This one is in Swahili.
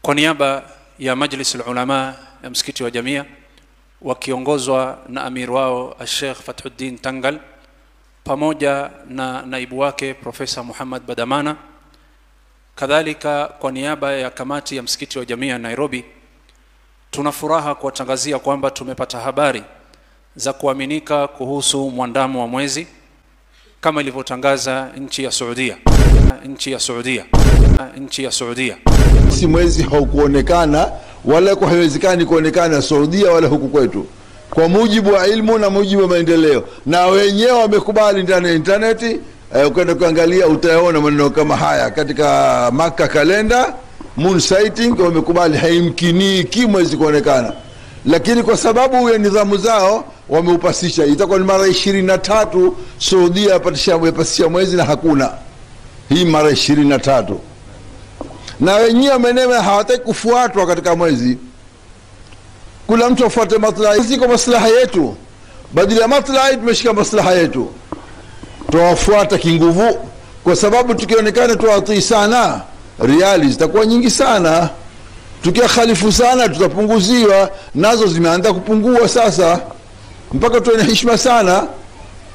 Kwa niaba ya Majlis al-Ulama ya Msikiti wa Jamia wakiongozwa na amir wao Sheikh Fathuddin Tangal pamoja na naibu wake Profesa Muhammad Badamana, kadhalika kwa niaba ya kamati ya Msikiti wa Jamia Nairobi, tunafuraha kuwatangazia kwamba tumepata habari za kuaminika kuhusu mwandamo wa mwezi kama ilivyotangaza nchi ya Saudia. Si mwezi haukuonekana wala haiwezekani kuonekana Saudia wala huku kwetu, kwa mujibu wa ilmu na mujibu wa maendeleo, na wenyewe wamekubali ndani ya interneti. Ukienda kuangalia utaona maneno kama haya katika Makkah kalenda, moon sighting, wamekubali haimkiniki mwezi kuonekana, lakini kwa sababu ya nidhamu zao wameupasisha. Itakuwa ni mara 23 Saudia yapasisha mwezi na hakuna hii mara 23, na wenyewe menema hawataki kufuatwa katika mwezi. Kula mtu afuate maslahi, ziko maslaha yetu, badala ya maslahi tumeshika maslaha yetu, tuwafuata kinguvu, kwa sababu tukionekana tuwatii sana riali zitakuwa nyingi sana, tukia khalifu sana tutapunguziwa, nazo zimeanza kupungua sasa, mpaka tuwe na heshima sana.